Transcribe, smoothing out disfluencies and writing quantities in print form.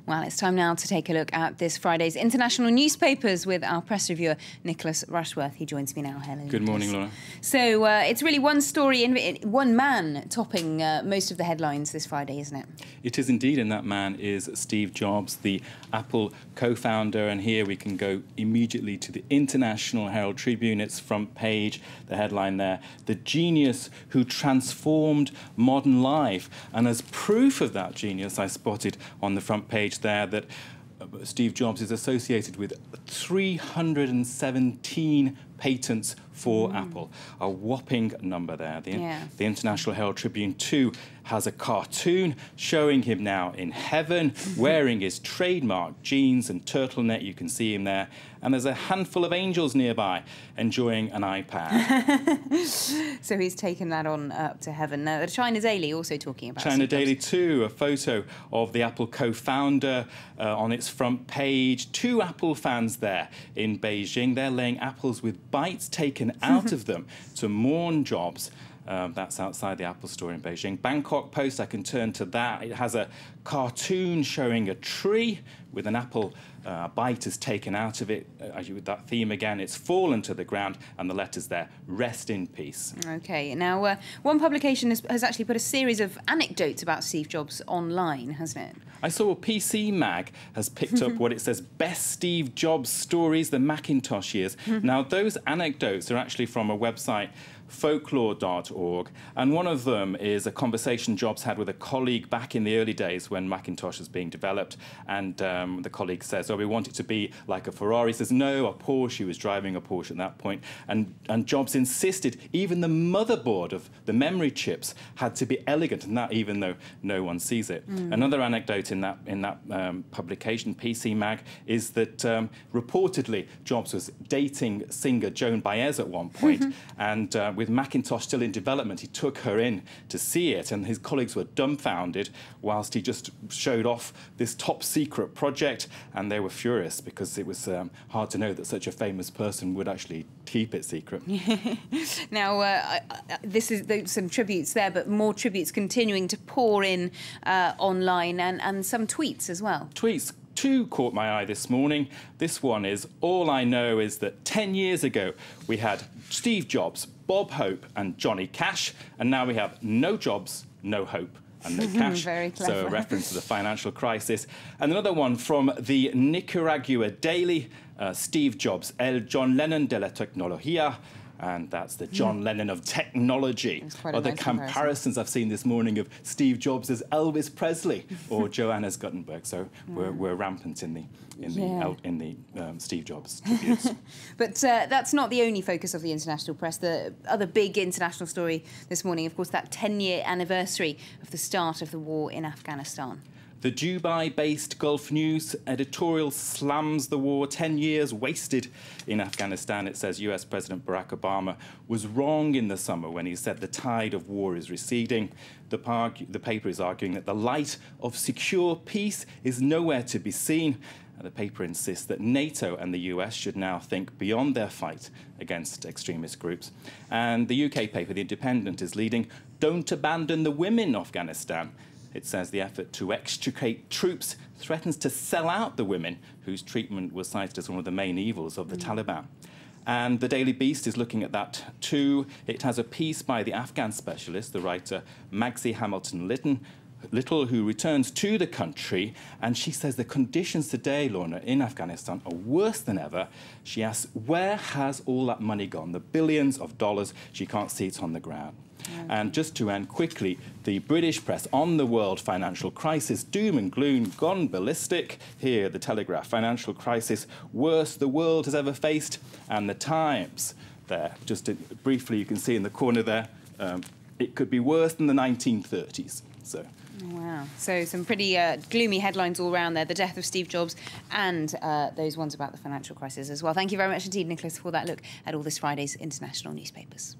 Well, it's time now to take a look at this Friday's international newspapers with our press reviewer, Nicholas Rushworth. He joins me now. Hello, Good morning, Laura. So it's really one story, one man topping most of the headlines this Friday, isn't it? It is indeed, and that man is Steve Jobs, the Apple co-founder. And here we can go immediately to the International Herald Tribune. Its front page, the headline there, "The genius who transformed modern life." And as proof of that genius, I spotted on the front page there that Steve Jobs is associated with 317 patents for Apple. A whopping number there. The International Herald Tribune too has a cartoon showing him now in heaven, wearing his trademark jeans and turtleneck. You can see him there. And there's a handful of angels nearby enjoying an iPad. So he's taken that on up to heaven. The China Daily also talking about China Daily too, a photo of the Apple co-founder on its front page. Two Apple fans there in Beijing. They're laying apples with bites taken out of them to mourn Jobs. That's outside the Apple store in Beijing. Bangkok Post, I can turn to that. It has a cartoon showing a tree with an apple bite is taken out of it. With that theme again, it's fallen to the ground, and the letters there, "Rest in peace." OK, now one publication has actually put a series of anecdotes about Steve Jobs online, hasn't it? I saw PC Mag has picked up what it says, "Best Steve Jobs Stories, the Macintosh Years." Now, those anecdotes are actually from a website, folklore.org, and one of them is a conversation Jobs had with a colleague back in the early days when Macintosh was being developed, and the colleague says, "Oh, we want it to be like a Ferrari." He says, "No, a Porsche." He was driving a Porsche at that point, and Jobs insisted even the motherboard of the memory chips had to be elegant, and that even though no one sees it. Another anecdote in that publication, PC Mag, is that reportedly Jobs was dating singer Joan Baez at one point, and with Macintosh still in development, he took her in to see it, and his colleagues were dumbfounded whilst he just showed off this top secret project, and they were furious because it was hard to know that such a famous person would actually keep it secret. Now, this is some tributes there, but more tributes continuing to pour in online, and some tweets as well. Tweets. Two caught my eye this morning. This one is, "All I know is that 10 years ago we had Steve Jobs, Bob Hope and Johnny Cash, and now we have no Jobs, no Hope and no cash." Very clever. So a reference to the financial crisis. And another one from the Nicaragua Daily, "Steve Jobs, el John Lennon de la tecnología." And that's the John Lennon of technology. Other comparisons I've seen this morning of Steve Jobs as Elvis Presley or Johannes Gutenberg. So we're rampant in the Steve Jobs tributes. But that's not the only focus of the international press. The other big international story this morning, of course, that 10-year anniversary of the start of the war in Afghanistan. The Dubai-based Gulf News editorial slams the war. 10 years wasted in Afghanistan. It says US President Barack Obama was wrong in the summer when he said the tide of war is receding. The paper is arguing that the light of secure peace is nowhere to be seen. The paper insists that NATO and the US should now think beyond their fight against extremist groups. And the UK paper, The Independent, is leading, "Don't abandon the women, Afghanistan." It says the effort to extricate troops threatens to sell out the women, whose treatment was cited as one of the main evils of the Taliban. And the Daily Beast is looking at that too. It has a piece by the Afghan specialist, the writer Magsie Hamilton Little, who returns to the country, and she says the conditions today, Lorna, in Afghanistan are worse than ever. She asks, where has all that money gone? The billions of dollars, she can't see it on the ground. And just to end quickly, the British press on the world financial crisis, doom and gloom, gone ballistic. Here, the Telegraph, financial crisis, worst the world has ever faced. And the Times, there, briefly, you can see in the corner there, it could be worse than the 1930s. So. Wow. So some pretty gloomy headlines all around there. The death of Steve Jobs and those ones about the financial crisis as well. Thank you very much indeed, Nicholas, for that look at all this Friday's international newspapers.